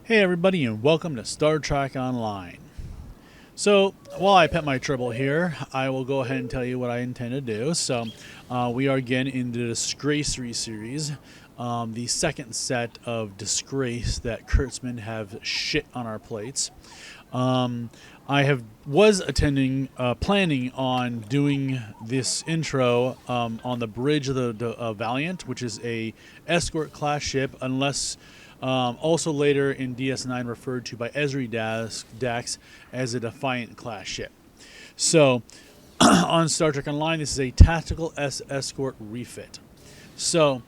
Hey everybody and welcome to Star Trek Online. So, while I pet my trouble here, I will go ahead and tell you what I intend to do. We are again in the Disgraceful series, the second set of disgrace that Kirtzman have shit on our plates. Was attending, planning on doing this intro on the bridge of the Valiant, which is a escort class ship, unless also later in DS9 referred to by Ezri Dax as a Defiant class ship. So, on Star Trek Online, this is a tactical escort refit. So,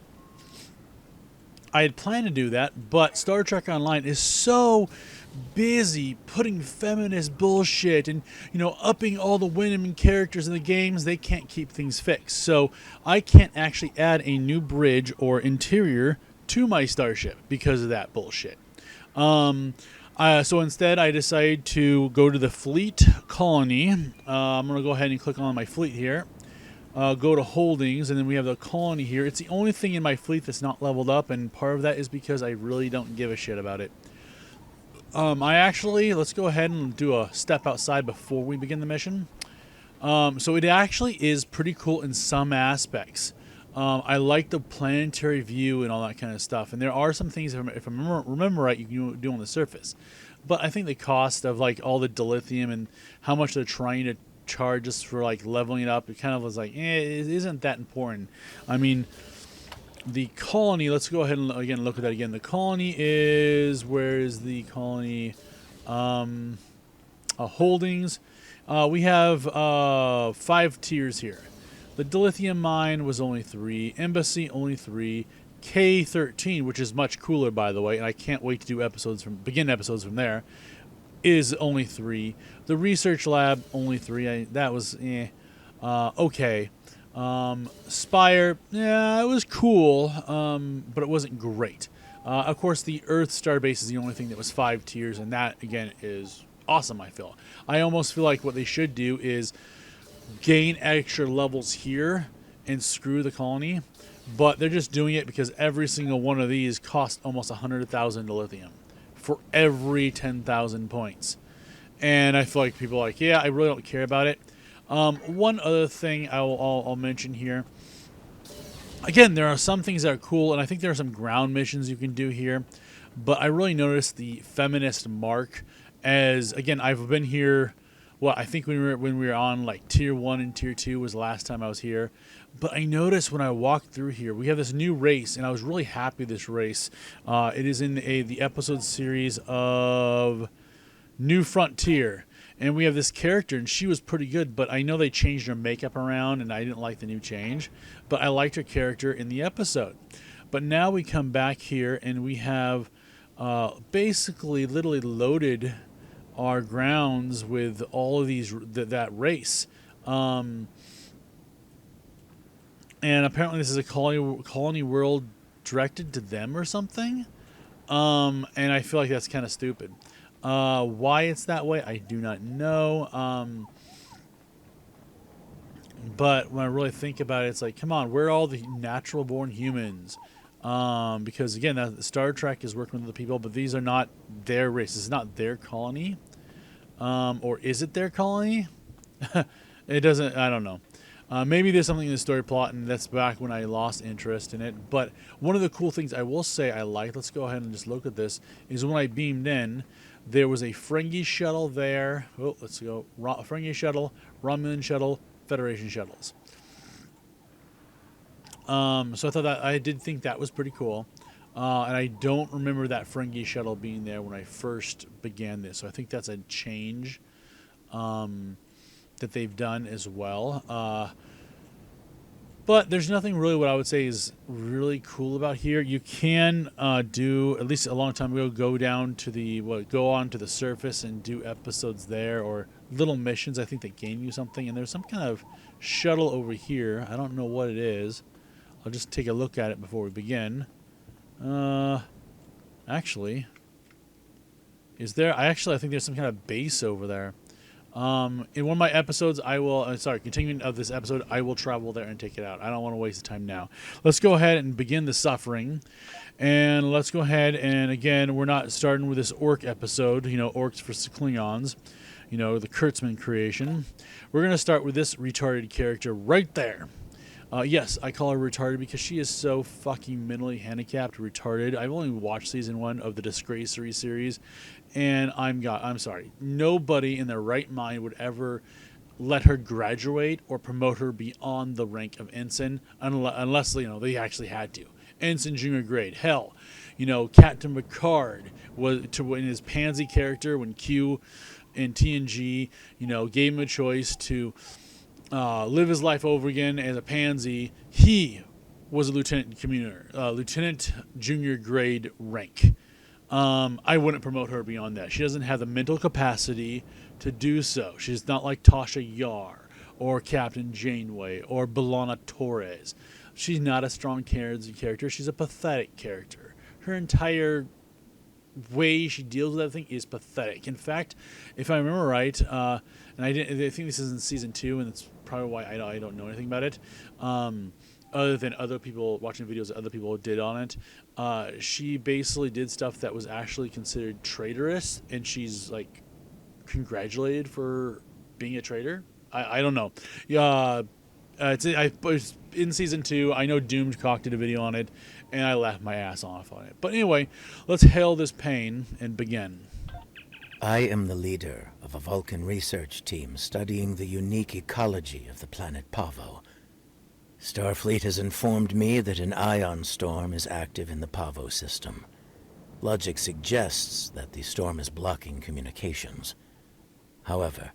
I had planned to do that, but Star Trek Online is so busy putting feminist bullshit and, upping all the women characters in the games, they can't keep things fixed. So, I can't actually add a new bridge or interior to my starship because of that bullshit. So instead, I decided to go to the fleet colony. I'm going to go ahead and click on my fleet here. Go to holdings, and then we have the colony here. It's the only thing in my fleet that's not leveled up, and part of that is because I really don't give a shit about it. Let's go ahead and do a step outside before we begin the mission. So it actually is pretty cool in some aspects. I like the planetary view and all that kind of stuff. And there are some things, if I remember right, you can do on the surface. But I think the cost of like all the dilithium and how much they're trying to charge us for like leveling it up, it kind of was like, it isn't that important. I mean, the colony, let's go ahead and again look at that again. The colony is, where is the colony? Holdings. We have 5 tiers here. The dilithium mine was only 3. Embassy only 3. K13, which is much cooler, by the way, and I can't wait to do begin episodes from there, is only 3. The research lab only 3. That was okay. Spire, yeah, it was cool, but it wasn't great. Of course, the Earth Starbase is the only thing that was 5 tiers, and that again is awesome. I almost feel like what they should do is gain extra levels here and screw the colony, but they're just doing it because every single one of these costs almost 100,000 dilithium for every 10,000 points, and I feel like people are like, yeah, I really don't care about it. One other thing I'll mention here, again, there are some things that are cool, and I think there are some ground missions you can do here, but I really noticed the feminist mark as, again, I've been here. Well, I think when we were on like tier 1 and tier 2 was the last time I was here. But I noticed when I walked through here, we have this new race, and I was really happy with this race. It is in the episode series of New Frontier. And we have this character, and she was pretty good, but I know they changed her makeup around, and I didn't like the new change. But I liked her character in the episode. But now we come back here, and we have basically literally loaded our grounds with all of that race, and apparently this is a colony world directed to them or something, and I feel like that's kind of stupid. Why it's that way, I do not know, but when I really think about it, it's like, come on, where are all the natural born humans? Because again, Star Trek is working with the people, but these are not their race. It's not their colony. Or is it their colony? It doesn't, I don't know. Maybe there's something in the story plot, and that's back when I lost interest in it. But one of the cool things I will say I like, let's go ahead and just look at this, is when I beamed in, there was a Ferengi shuttle there. Oh, let's go. Ferengi shuttle, Romulan shuttle, Federation shuttles. So I did think that was pretty cool. And I don't remember that Ferengi shuttle being there when I first began this. So I think that's a change that they've done as well. But there's nothing really what I would say is really cool about here. You can do, at least a long time ago, go onto the surface and do episodes there, or little missions. I think that gain you something. And there's some kind of shuttle over here. I don't know what it is. I'll just take a look at it before we begin. Actually, is there? I think there's some kind of base over there. In one of my episodes, I will, continuing of this episode, I will travel there and take it out. I don't want to waste the time now. Let's go ahead and begin the suffering. And let's go ahead and, again, we're not starting with this orc episode, orcs versus Klingons, the Kirtzman creation. We're going to start with this retarded character right there. Yes, I call her retarded because she is so fucking mentally handicapped, retarded. I've only watched season 1 of the Disgraceful series, and I'm sorry. Nobody in their right mind would ever let her graduate or promote her beyond the rank of ensign, unless they actually had to. Ensign junior grade. Hell, Captain Picard was in his pansy character when Q in TNG, gave him a choice to live his life over again as a pansy. He was a lieutenant junior grade rank. I wouldn't promote her beyond that. She doesn't have the mental capacity to do so. She's not like Tasha Yar or Captain Janeway or B'Elanna Torres. She's not a strong character. She's a pathetic character. Her entire way she deals with that thing is pathetic. In fact, if I remember right, and I think this is in season 2, and that's probably why I don't know anything about it. Other than other people watching videos that other people did on it, she basically did stuff that was actually considered traitorous, and she's like congratulated for being a traitor. I don't know. It's in season 2. I know Doomcock did a video on it, and I laughed my ass off on it. But anyway, let's hail this pain and begin. I am the leader of a Vulcan research team studying the unique ecology of the planet Pavo. Starfleet has informed me that an ion storm is active in the Pavo system. Logic suggests that the storm is blocking communications. However,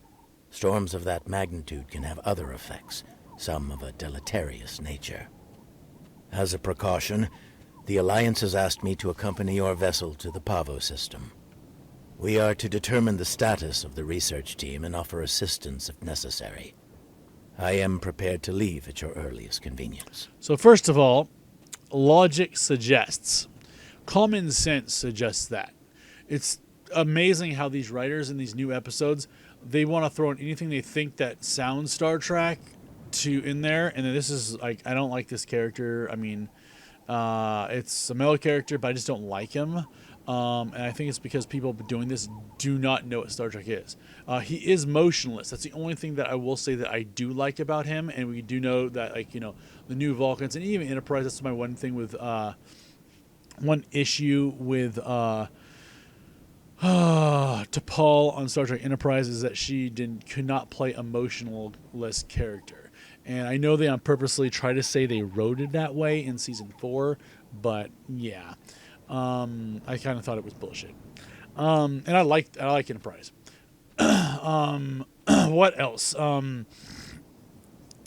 storms of that magnitude can have other effects, some of a deleterious nature. As a precaution, the Alliance has asked me to accompany your vessel to the Pavo system. We are to determine the status of the research team and offer assistance if necessary. I am prepared to leave at your earliest convenience. So first of all, logic suggests. Common sense suggests that. It's amazing how these writers in these new episodes, they want to throw in anything they think that sounds Star Trek in there. And then this is like, I don't like this character. I mean, it's a male character, but I just don't like him. And I think it's because people doing this do not know what Star Trek is. He is motionless. That's the only thing that I will say that I do like about him. And we do know that, the new Vulcans and even Enterprise, that's my one thing with, one issue with, T'Pol on Star Trek Enterprise is that she could not play a motionless character. And I know they on purposely try to say they wrote it that way in season 4, but yeah. I kind of thought it was bullshit. And I like Enterprise. What else? And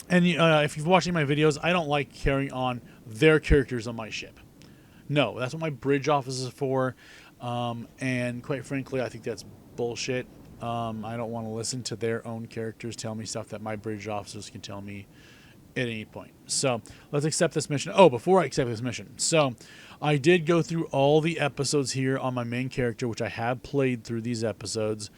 if you've watching my videos, I don't like carrying on their characters on my ship. No, that's what my bridge office is for. And quite frankly, I think that's bullshit. I don't want to listen to their own characters tell me stuff that my bridge officers can tell me at any point. So let's accept this mission. Oh, before I accept this mission. So I did go through all the episodes here on my main character, which I have played through these episodes.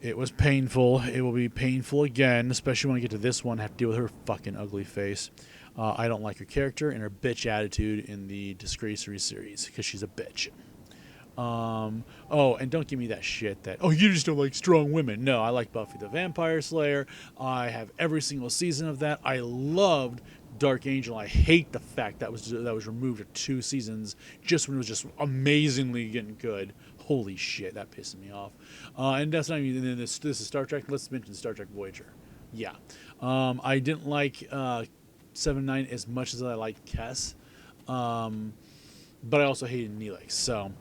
It was painful. It will be painful again, especially when I get to this one. I have to deal with her fucking ugly face. I don't like her character and her bitch attitude in the Disgraceful series because she's a bitch. Oh, and don't give me that shit that, oh, you just don't like strong women. No, I like Buffy the Vampire Slayer. I have every single season of that. I loved Dark Angel. I hate the fact that was removed of 2 seasons just when it was just amazingly getting good. Holy shit, that pisses me off. And that's not even, and then this is Star Trek. Let's mention Star Trek Voyager. Yeah. I didn't like 7-9 as much as I liked Kess. But I also hated Neelix. So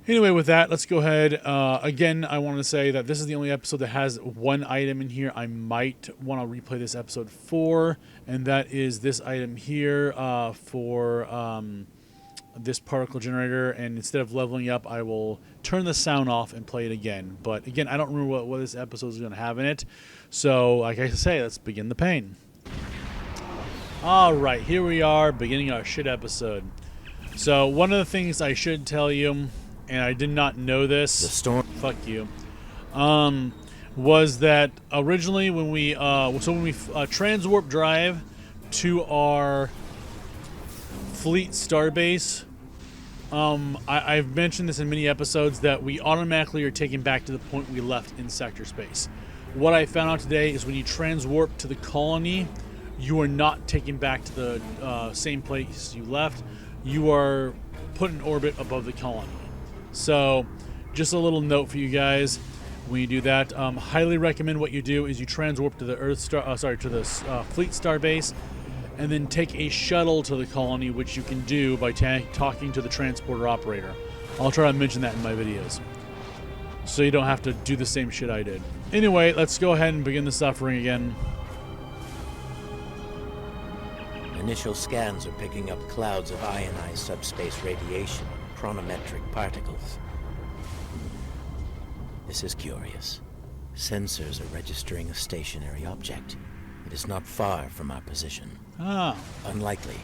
anyway, with that, let's go ahead. Again, I want to say that this is the only episode that has one item in here I might want to replay this episode for, and that is this item here for this particle generator. And instead of leveling up, I will turn the sound off and play it again. But again, I don't remember what this episode is going to have in it. So, like I say, let's begin the pain. All right, here we are, beginning our shit episode. So, one of the things I should tell you, and I did not know this. The storm. Fuck you. was that originally when we transwarp drive to our fleet starbase, I've mentioned this in many episodes that we automatically are taken back to the point we left in sector space. What I found out today is when you transwarp to the colony, you are not taken back to the same place you left. You are put in orbit above the colony. So, just a little note for you guys. When you do that, highly recommend what you do is you transwarp to the fleet starbase, and then take a shuttle to the colony, which you can do by talking to the transporter operator. I'll try to mention that in my videos, so you don't have to do the same shit I did. Anyway, let's go ahead and begin the suffering again. Initial scans are picking up clouds of ionized subspace radiation, chronometric particles. This is curious. Sensors are registering a stationary object. It is not far from our position. Ah. Unlikely.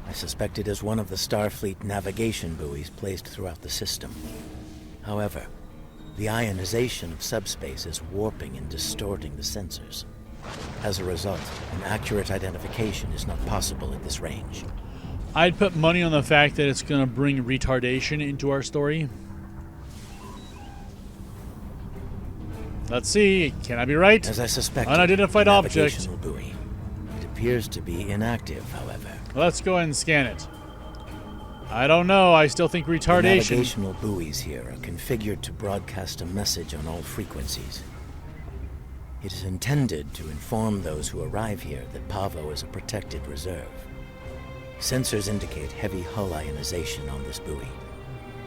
I suspect it is one of the Starfleet navigation buoys placed throughout the system. However, the ionization of subspace is warping and distorting the sensors. As a result, an accurate identification is not possible at this range. I'd put money on the fact that it's going to bring retardation into our story. Let's see. Can I be right? As I suspected, unidentified the object. navigational buoy. It appears to be inactive, however. Let's go ahead and scan it. I don't know. I still think retardation. The navigational buoys here are configured to broadcast a message on all frequencies. It is intended to inform those who arrive here that Pavo is a protected reserve. Sensors indicate heavy hull ionization on this buoy.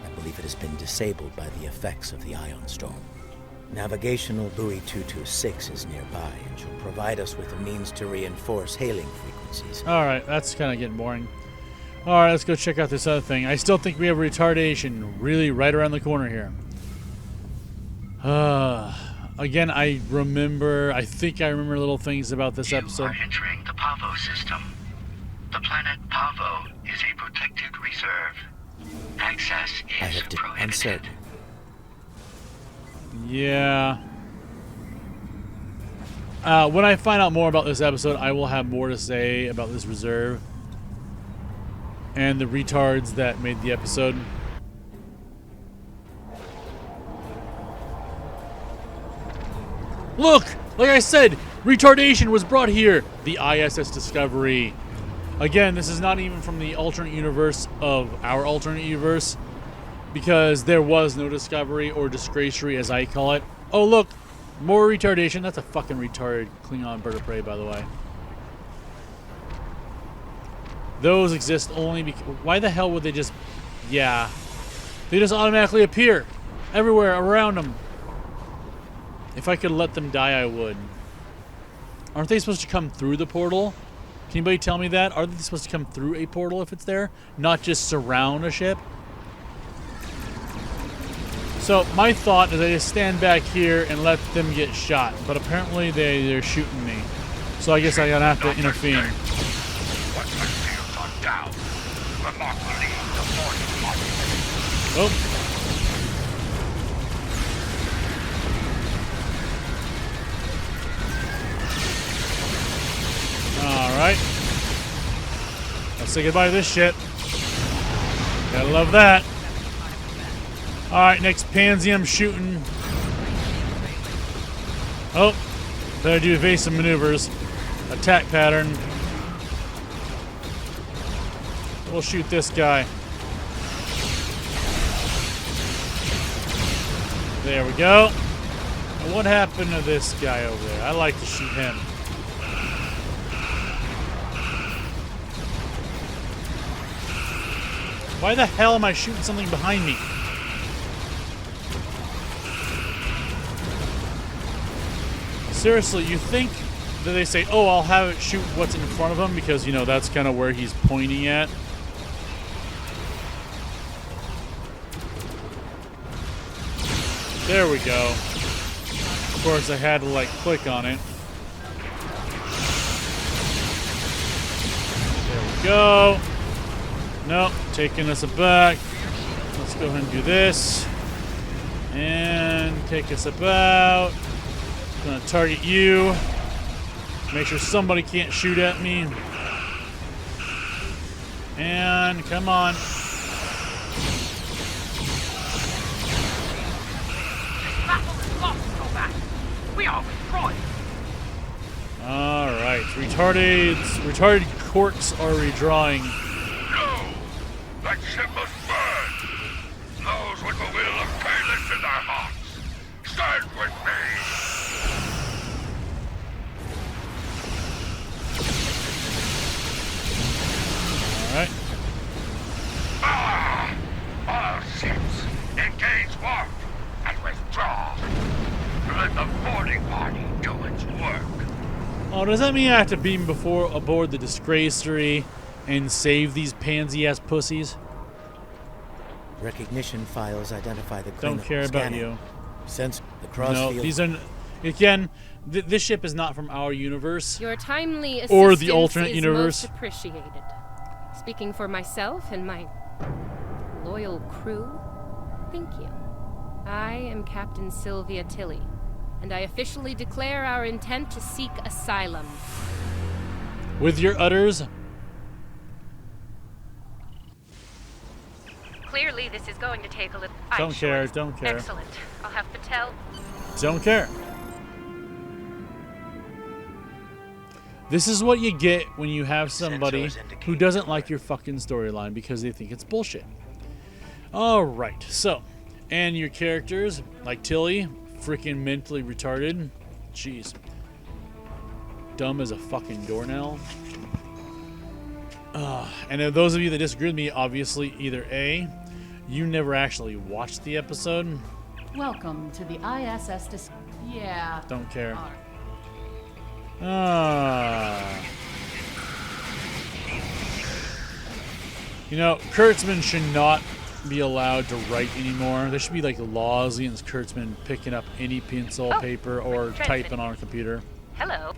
I believe it has been disabled by the effects of the ion storm. Navigational buoy 226 is nearby and shall provide us with a means to reinforce hailing frequencies. Alright, that's kind of getting boring. Alright, let's go check out this other thing. I still think we have retardation really right around the corner here. Again, I think I remember little things about this episode. You are entering the Pavo system. The planet Pavo is a protected reserve. Access is prohibited. Uncertain. Yeah. When I find out more about this episode, I will have more to say about this reserve and the retards that made the episode. Look! Like I said, retardation was brought here. The ISS Discovery. Again, this is not even from the alternate universe of our alternate universe, because there was no Discovery, or Disgraceful as I call it. Oh look! More retardation. That's a fucking retarded Klingon bird of prey, by the way. Those exist only because... Why the hell would they just... Yeah. They just automatically appear. Everywhere around them. If I could let them die, I would. Aren't they supposed to come through the portal? Can anybody tell me that? Are they supposed to come through a portal if it's there? Not just surround a ship? So, my thought is I just stand back here and let them get shot. But apparently they're shooting me. So I guess I'm going to have to intervene. Oh. Alright. Let's say goodbye to this shit. Gotta love that. Alright, next pansy I'm shooting. Oh. Better do evasive maneuvers. Attack pattern. We'll shoot this guy. There we go. And what happened to this guy over there? I like to shoot him. Why the hell am I shooting something behind me? Seriously, you think that they say, oh, I'll have it shoot what's in front of him because, you know, that's kind of where he's pointing at? There we go. Of course, I had to, like, click on it. There we go. Nope, taking us aback. Let's go ahead and do this. And take us about. Gonna target you. Make sure somebody can't shoot at me. And come on. Battle is lost, Kovac. We are destroyed. Alright. Retarded corks are redrawing. No! That ship must burn! Those with the will of Kalis in their hearts! Stand with me! Alright. All ships, engage warp and withdraw. Let the boarding party do its work. Oh, does that mean I have to beam aboard the Disgraceful and save these pansy-ass pussies? Recognition files identify the Klingon. Don't care about Scanning. you. Sense the cross No, field. these are... Again, this ship is not from our universe. Your timely assistance Or the alternate is universe. most appreciated. Speaking for myself and my loyal crew, thank you. I am Captain Sylvia Tilly, and I officially declare our intent to seek asylum. With your udders? Clearly, this is going to take a little... Don't care, don't care. Excellent. I'll have Patel... Don't care. This is what you get when you have somebody who doesn't like your fucking storyline because they think it's bullshit. Alright, so, and your characters, like Tilly, freaking mentally retarded. Jeez. Dumb as a fucking doornail. And those of you that disagree with me, obviously, either A, you never actually watched the episode. Welcome to the ISS Yeah. Don't care. Alright. You know, Kirtzman should not be allowed to write anymore. There should be like laws against Kirtzman picking up any pencil, paper, or typing on a computer. Hello.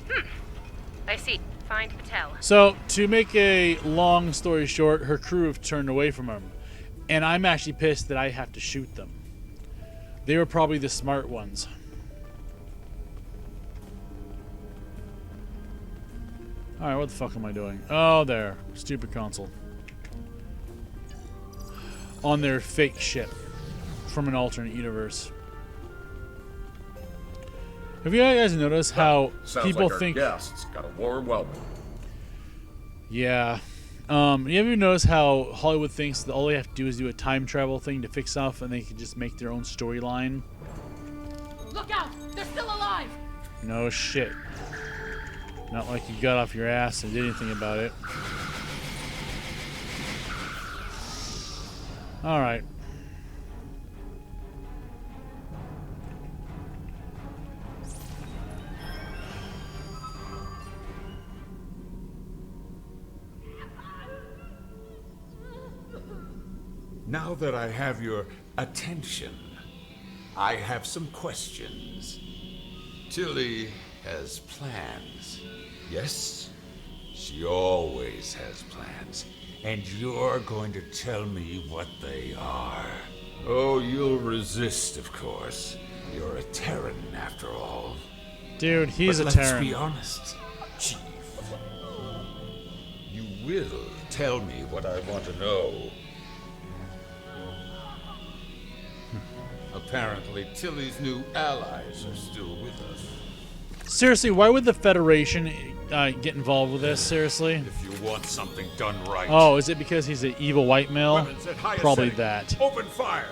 I see. Find Patel. So, to make a long story short, her crew have turned away from him. And I'm actually pissed that I have to shoot them. They were probably the smart ones. Alright, what the fuck am I doing? Oh, there. Stupid console. On their fake ship. From an alternate universe. Have you guys noticed how people like our think... guests got a warm welcome. Yeah. You ever notice how Hollywood thinks that all they have to do is do a time travel thing to fix stuff and they can just make their own storyline? Look out! They're still alive! No shit. Not like you got off your ass and did anything about it. Alright. Now that I have your attention, I have some questions. Tilly has plans. Yes? She always has plans. And you're going to tell me what they are. Oh, you'll resist, of course. You're a Terran, after all. Dude, he's But a Terran. let's be honest, Chief. You will tell me what I want to know. Apparently, Tilly's new allies are still with us. Seriously, why would the Federation get involved with this? Seriously? If you want something done right. Oh, is it because he's an evil white male? Weapons at highest Probably setting. that. Open fire.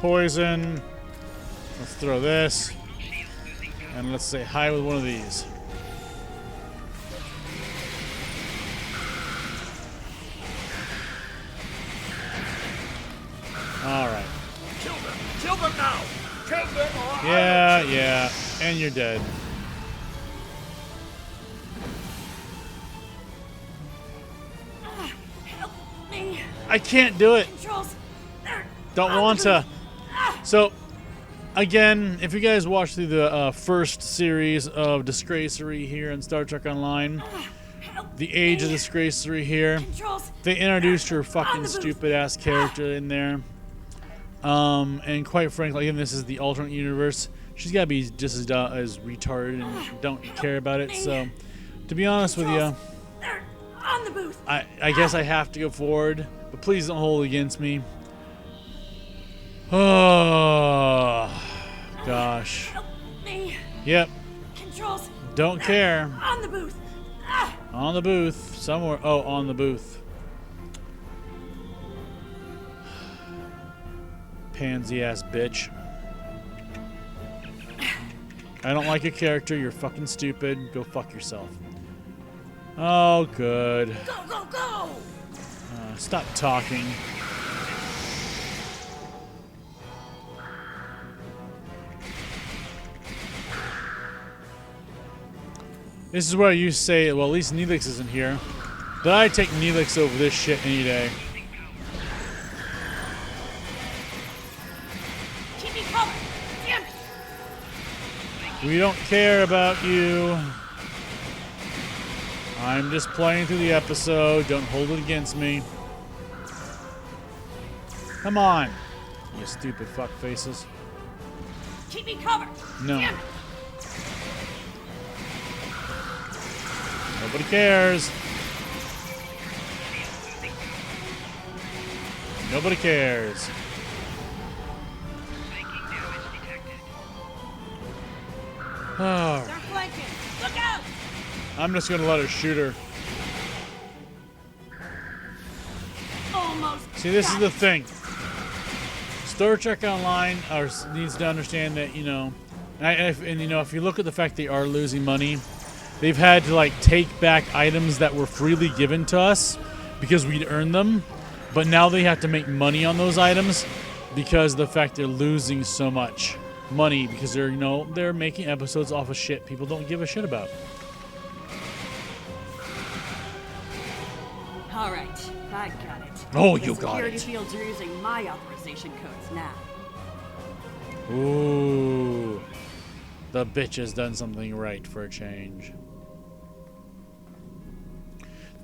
Poison. Let's throw this. And let's say hi with one of these. Alright. Kill them! Kill them now! Kill them or I Yeah, yeah. And you're dead. Help me! I can't do it. Controls! Don't want to. So, again, if you guys watched through the first series of Disgraceful here in Star Trek Online, the age of Disgraceful here. They introduced her fucking stupid ass character in there. And quite frankly, again, this is the alternate universe. She's gotta be just as retarded and don't care about it. So, to be honest with you, On the booth. I guess I have to go forward, but please don't hold it against me. Oh, gosh. Help me. Yep. Controls. Don't care. On the booth. Ah. On the booth. Somewhere. Oh, on the booth. Pansy ass bitch. I don't like your character. You're fucking stupid. Go fuck yourself. Oh, good. Go, go, go. Stop talking. This is where you say, well, at least Neelix isn't here. But I take Neelix over this shit any day. Keep me covered. Damn it. We don't care about you. I'm just playing through the episode. Don't hold it against me. Come on, you stupid fuck faces. Keep me covered. No. Damn it. Nobody cares. Nobody cares. Oh, They're flanking. Look out. I'm just gonna let her shoot her. Almost. See, this is got the it. thing. Star Trek Online needs to understand that, you know, and you know, if you look at the fact they are losing money, they've had to like take back items that were freely given to us because we'd earned them, but now they have to make money on those items because of the fact they're losing so much money because they're, you know, they're making episodes off of shit people don't give a shit about. All right, I got it. Oh, The you got security it. fields are using my authorization codes now. Ooh, the bitch has done something right for a change.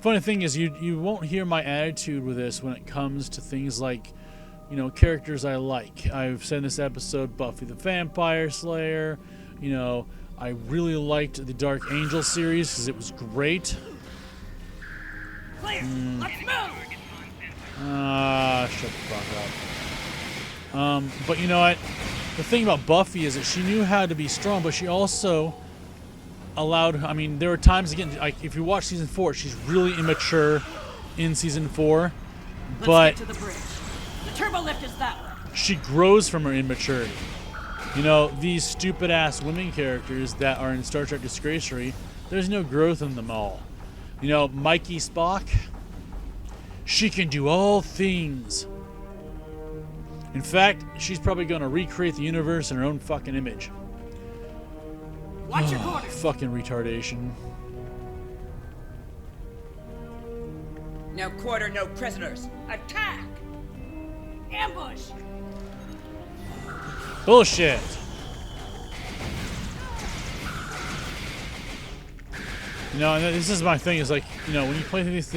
Funny thing is, you won't hear my attitude with this when it comes to things like, you know, characters I like. I've said in this episode, Buffy the Vampire Slayer. You know, I really liked the Dark Angel series because it was great. Clear. Let's move. Shut the fuck up. But you know what? The thing about Buffy is that she knew how to be strong, but she also allowed. I mean, there were times again. Like if you watch season 4, she's really immature in season 4, but Let's get to the bridge. The turbo lift is that way. she grows from her immaturity. You know, these stupid ass women characters that are in Star Trek Disgraceful, there's no growth in them all. You know, Mikey Spock, she can do all things. In fact, she's probably going to recreate the universe in her own fucking image. Watch your corners. Fucking retardation. No quarter, no prisoners. Attack! Ambush. Bullshit. You know, and this is my thing. Is like, you know, when you play these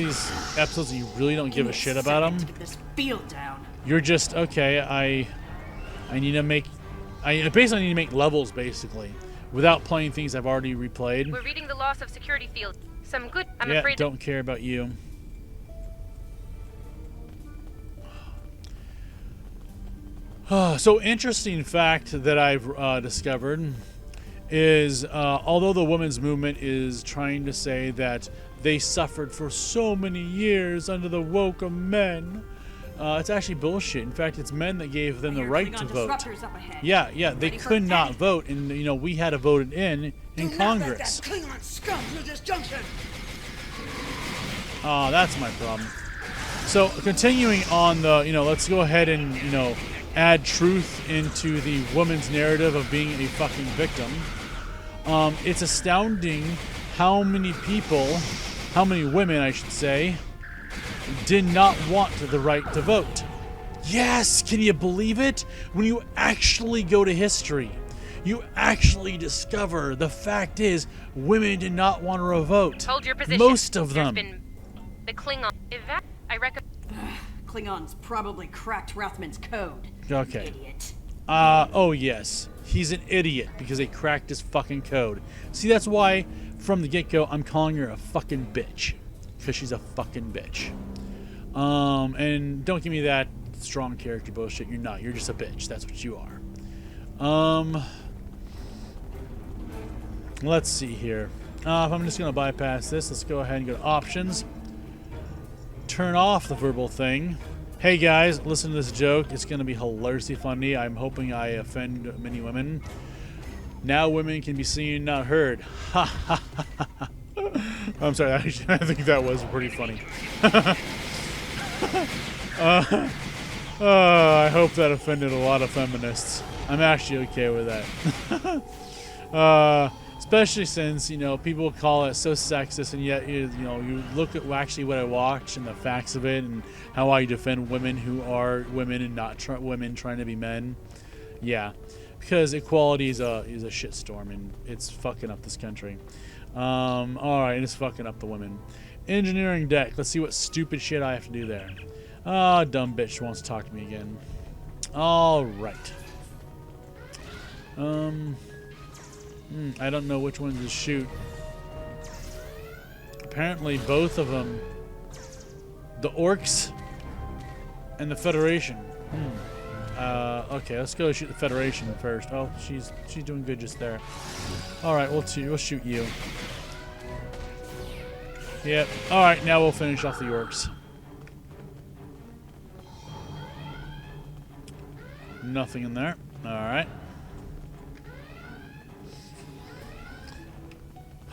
episodes and you really don't give a shit about them, To get this field down. you're just okay. I need to make. I basically need to make levels basically without playing things I've already replayed. We're reading the loss of security fields. Some good. I'm Yeah, afraid. don't care about you. So interesting fact that I've discovered is although the women's movement is trying to say that they suffered for so many years under the woke of men, it's actually bullshit. In fact, it's men that gave them the right to vote. Disruptors up ahead. Yeah, they Ready for could not attack. vote, and you know we had to vote it in Congress. Klingon scum through this junction! Oh, that's my problem. So continuing on the, you know, let's go ahead and, you know, add truth into the woman's narrative of being a fucking victim. It's astounding how many women, I should say, did not want the right to vote. Yes, can you believe it? When you actually go to history, you actually discover the fact is women did not want to vote. Hold your position. Most of them. There's been the Klingon. I recommend. Klingons probably cracked Rothman's code. Okay. Idiot. Oh yes. He's an idiot because they cracked his fucking code. See, that's why from the get-go I'm calling her a fucking bitch. Because she's a fucking bitch. And don't give me that strong character bullshit. You're not. You're just a bitch. That's what you are. Let's see here. If I'm just going to bypass this, let's go ahead and go to options. Turn off the verbal thing. Hey guys, listen to this joke. It's going to be hilariously funny. I'm hoping I offend many women. Now women can be seen, not heard. Ha ha ha ha. I'm sorry, actually, I think that was pretty funny. I hope that offended a lot of feminists. I'm actually okay with that. Especially since, you know, people call it so sexist, and yet, you know, you look at actually what I watch and the facts of it and how I defend women who are women and not women trying to be men. Yeah, because equality is a shitstorm, and it's fucking up this country. Alright, and it's fucking up the women. Engineering deck. Let's see what stupid shit I have to do there. Ah, dumb bitch wants to talk to me again. Alright. I don't know which one to shoot. Apparently both of them. The Orcs and the Federation. Okay, let's go shoot the Federation first. Oh, she's doing good just there. Alright, we'll shoot you. Yep. Alright, now we'll finish off the Orcs. Nothing in there. Alright.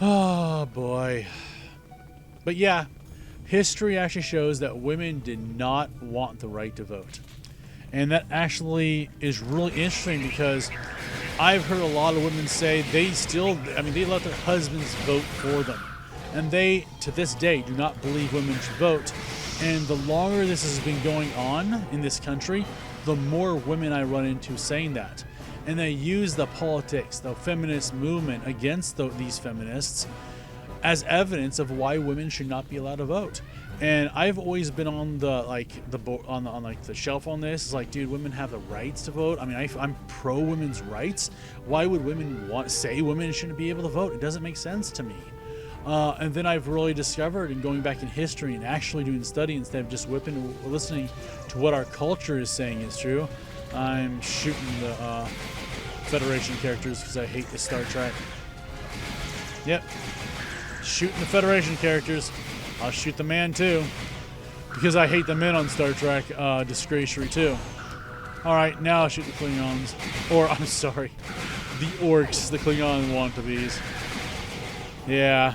Oh boy. But yeah, history actually shows that women did not want the right to vote. And that actually is really interesting because I've heard a lot of women say they let their husbands vote for them. And they, to this day, do not believe women should vote. And the longer this has been going on in this country, the more women I run into saying that. And they use the politics, the feminist movement against these feminists as evidence of why women should not be allowed to vote. And I've always been on the the shelf on this. It's like, dude, women have the rights to vote. I mean, I'm pro women's rights. Why would women say women shouldn't be able to vote? It doesn't make sense to me. And then I've really discovered, and going back in history and actually doing study instead of just listening to what our culture is saying is true. I'm shooting the Federation characters because I hate the Star Trek. Yep. Shooting the Federation characters. I'll shoot the man too. Because I hate the men on Star Trek Disgraceful too. Alright, now I'll shoot the Klingons. Or, I'm sorry, the Orcs, the Klingon wannabes. Yeah.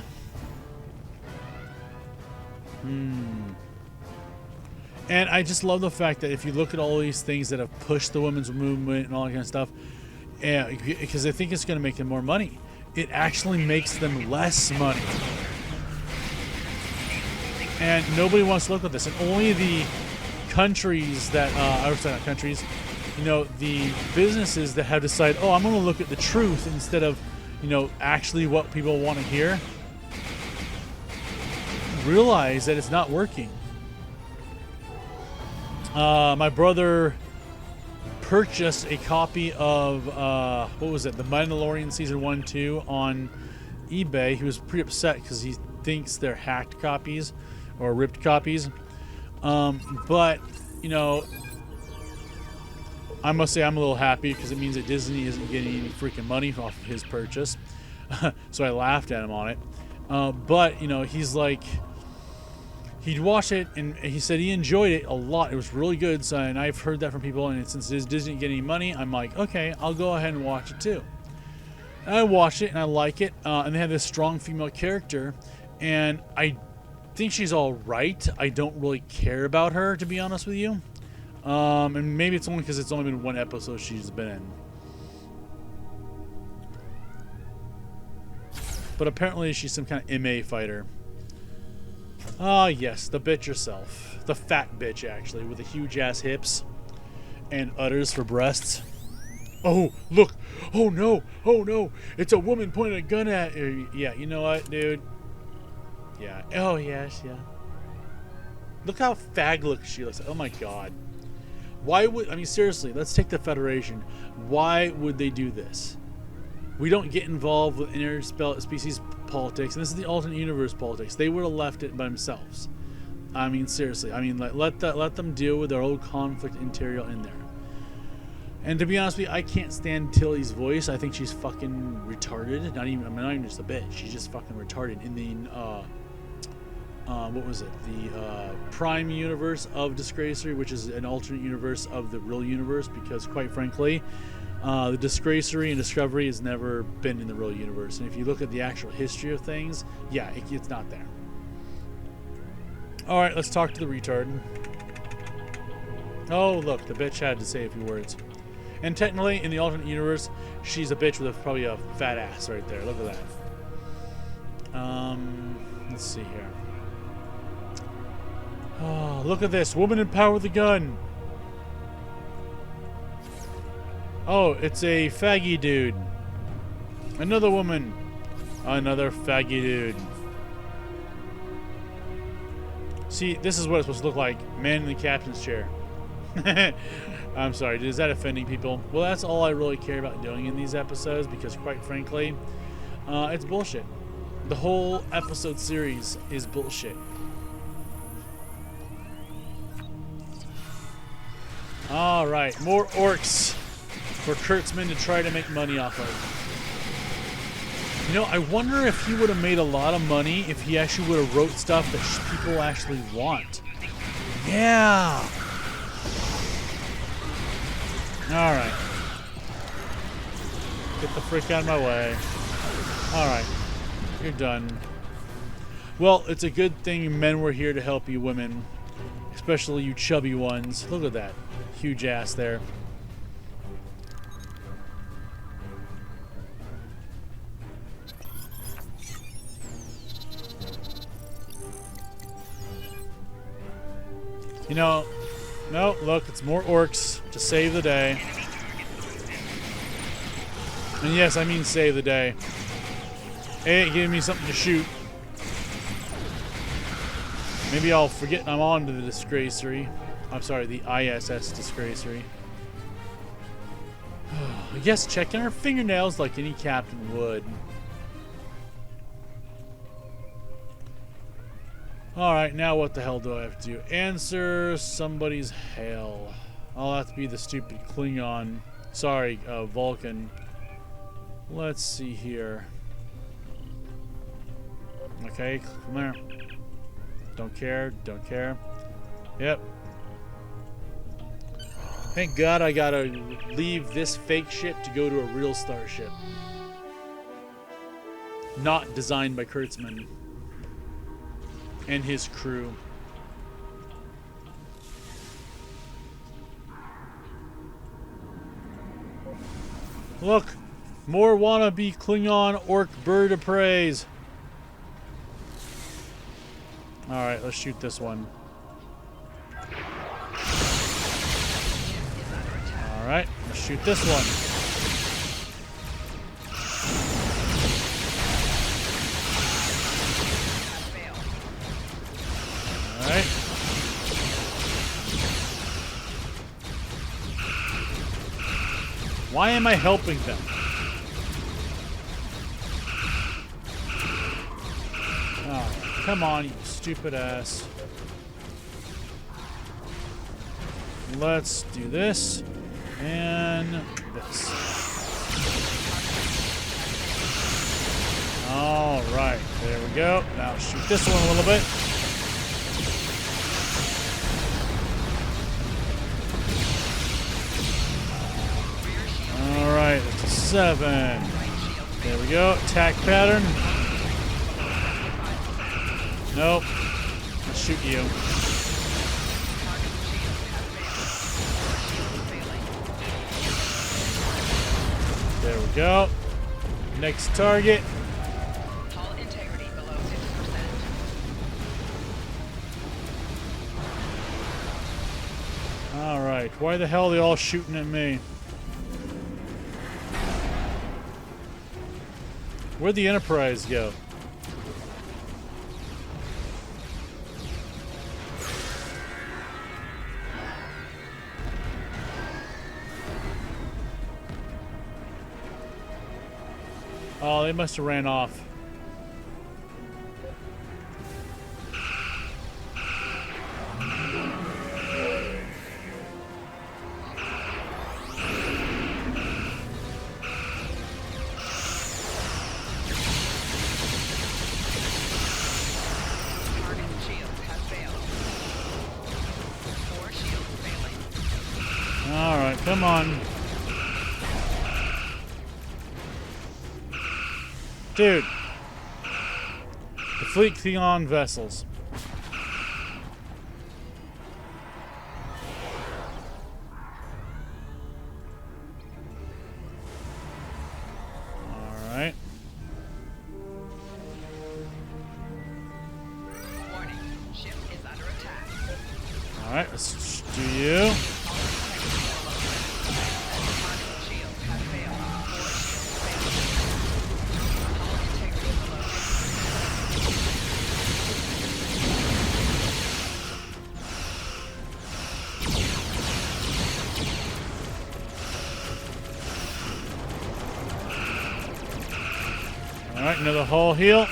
And I just love the fact that if you look at all these things that have pushed the women's movement and all that kind of stuff, because they think it's going to make them more money, it actually makes them less money. And nobody wants to look at this. And only the countries that, not countries, you know, the businesses that have decided, oh, I'm going to look at the truth instead of, you know, actually what people want to hear, realize that it's not working. My brother purchased a copy of, what was it, The Mandalorian Season 1 2 on eBay. He was pretty upset because he thinks they're hacked copies or ripped copies. But, you know, I must say I'm a little happy because it means that Disney isn't getting any freaking money off of his purchase. So I laughed at him on it. But, you know, he's like, he'd watch it and he said he enjoyed it a lot. It was really good. So, and I've heard that from people. And since Disney didn't get any money, I'm like, okay, I'll go ahead and watch it too. And I watched it and I like it. And they have this strong female character. And I think she's all right. I don't really care about her, to be honest with you. And maybe it's only because it's only been one episode she's been in. But apparently she's some kind of MA fighter. Ah, yes, the bitch herself. The fat bitch, actually, with the huge ass hips and udders for breasts. Oh, look. Oh, no. Oh, no. It's a woman pointing a gun at her. Yeah, you know what, dude? Yeah. Oh, yes, yeah. Look how fag-look she looks. Oh, my God. Why would... I mean, seriously, let's take the Federation. Why would they do this? We don't get involved with interspecies politics. And this is the alternate universe politics. They would have left it by themselves. I mean, seriously. I mean, like, let them deal with their old conflict interior in there. And to be honest with you, I can't stand Tilly's voice. I think she's fucking retarded. Not even just a bit. She's just fucking retarded. In the what was it? The Prime universe of Disgracery, which is an alternate universe of the real universe, because quite frankly, the Disgracery and Discovery has never been in the real universe. And if you look at the actual history of things, yeah, it's not there. All right, let's talk to the retard. Oh, look, the bitch had to say a few words. And technically, in the alternate universe, she's a bitch with probably a fat ass right there. Look at that. Let's see here. Oh, look at this. Woman in power with a gun. Oh, it's a faggy dude. Another woman. Another faggy dude. See, this is what it's supposed to look like. Man in the captain's chair. I'm sorry, is that offending people? Well, that's all I really care about doing in these episodes, because quite frankly, it's bullshit. The whole episode series is bullshit. Alright, more orcs for Kirtzman to try to make money off of. You know, I wonder if he would have made a lot of money if he actually would have wrote stuff that people actually want. Yeah! Alright. Get the frick out of my way. Alright. You're done. Well, it's a good thing men were here to help you women. Especially you chubby ones. Look at that. Huge ass there. You know, no, look, it's more orcs to save the day. And yes, I mean save the day. It ain't giving me something to shoot. Maybe I'll forget I'm on to the Disgracery. I'm sorry, the ISS Disgracery. Yes, checking her fingernails like any captain would. Alright, now what the hell do I have to do? Answer somebody's hail. I'll have to be the stupid Klingon. Sorry, Vulcan. Let's see here. Okay, come there. Don't care, don't care. Yep. Thank God I gotta leave this fake shit to go to a real starship. Not designed by Kirtzman and his crew. Look! More wannabe Klingon orc bird of praise. Alright, let's shoot this one. Alright, let's shoot this one. Alright. Why am I helping them? Oh, come on, you stupid ass. Let's do this. And this. Alright, there we go. Now shoot this one a little bit. Alright, that's a 7. There we go. Attack pattern. Nope. I'll shoot you. There we go. Next target. Hull integrity below 50%. Alright, why the hell are they all shooting at me? Where'd the Enterprise go? Oh, they must have ran off. Alright, come on. Dude. The fleet Klingon vessels. Alright. Warning. Ship is under attack. Alright, let's do you. Alright, another hull heal.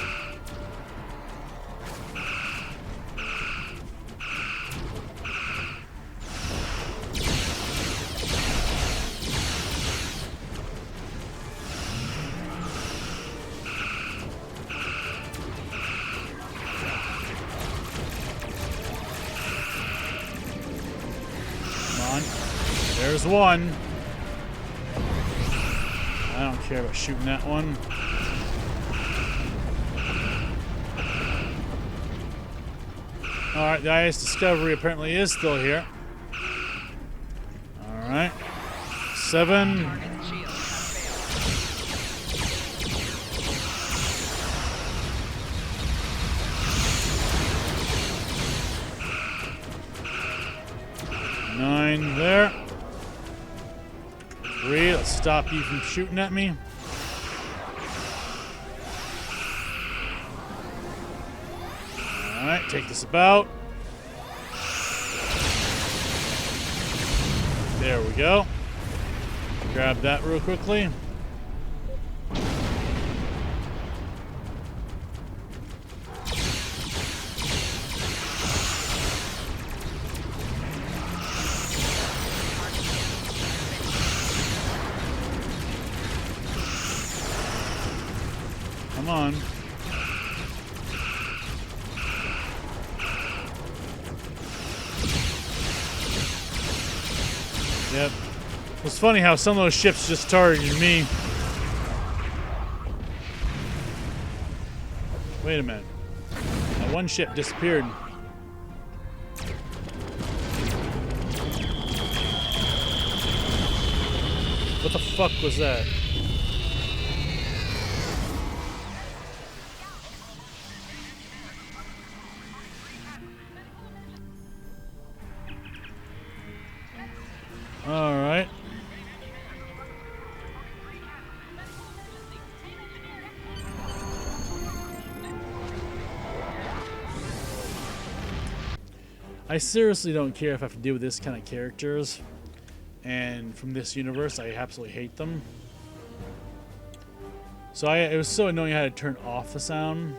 Come on. There's one. I don't care about shooting that one. Alright, the IS Discovery apparently is still here. Alright. 7. Nine there. 3, let's stop you from shooting at me. Alright, take this about. There we go. Grab that real quickly. Come on. Yep. It's funny how some of those ships just targeted me. Wait a minute. That one ship disappeared. What the fuck was that? All right. I seriously don't care if I have to deal with this kind of characters. And from this universe, I absolutely hate them. So it was so annoying I had to turn off the sound.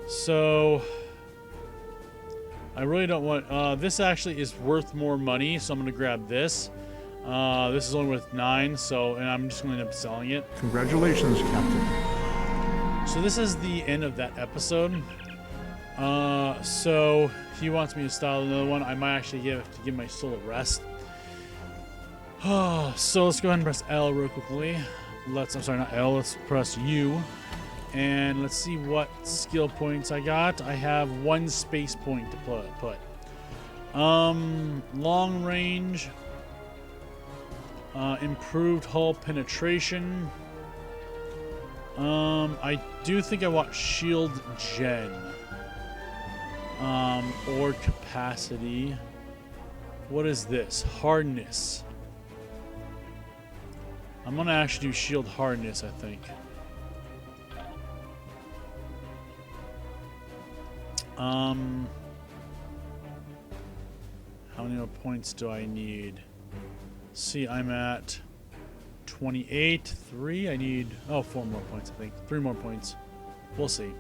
So I really don't want... this actually is worth more money, so I'm going to grab this. This is only worth 9, so, and I'm just going to end up selling it. Congratulations, Captain. So this is the end of that episode. So he wants me to style another one. I might actually have to give my soul a rest. So let's go ahead and press L real quickly. I'm sorry, not L. Let's press U. And let's see what skill points I got. I have 1 space point to put. Long range. Improved hull penetration. I do think I want shield gen. Or capacity. What is this? Hardness. I'm gonna actually do shield hardness, I think. How many more points do I need? See, I'm at 28. 3. I need 4 more points, I think. 3 more points. We'll see.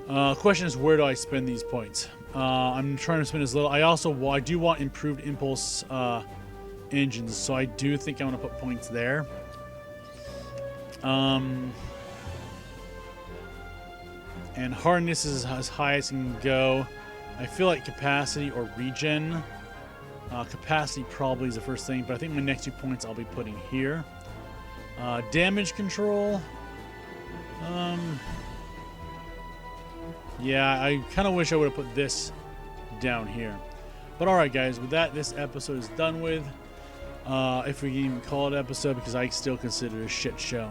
Question is, where do I spend these points? I'm trying to spend as little. I do want improved impulse engines, so I do think I want to put points there. And hardness is as high as it can go. I feel like capacity or regen. Capacity probably is the first thing, but I think my next 2 points I'll be putting here. Damage control. Yeah, I kind of wish I would have put this down here. But alright guys, with that, this episode is done with. If we can even call it an episode, because I still consider it a shit show.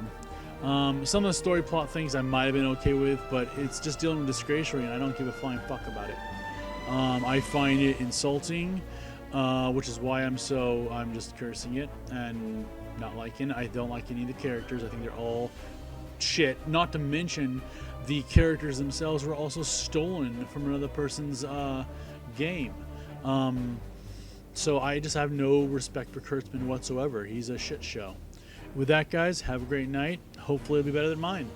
Some of the story plot things I might have been okay with, but it's just dealing with Disgraceful, and I don't give a flying fuck about it. I find it insulting, which is why I'm just cursing it and not liking it. I don't like any of the characters. I think they're all shit. Not to mention, the characters themselves were also stolen from another person's game. So I just have no respect for Kirtzman whatsoever. He's a shit show. With that, guys, have a great night. Hopefully it'll be better than mine.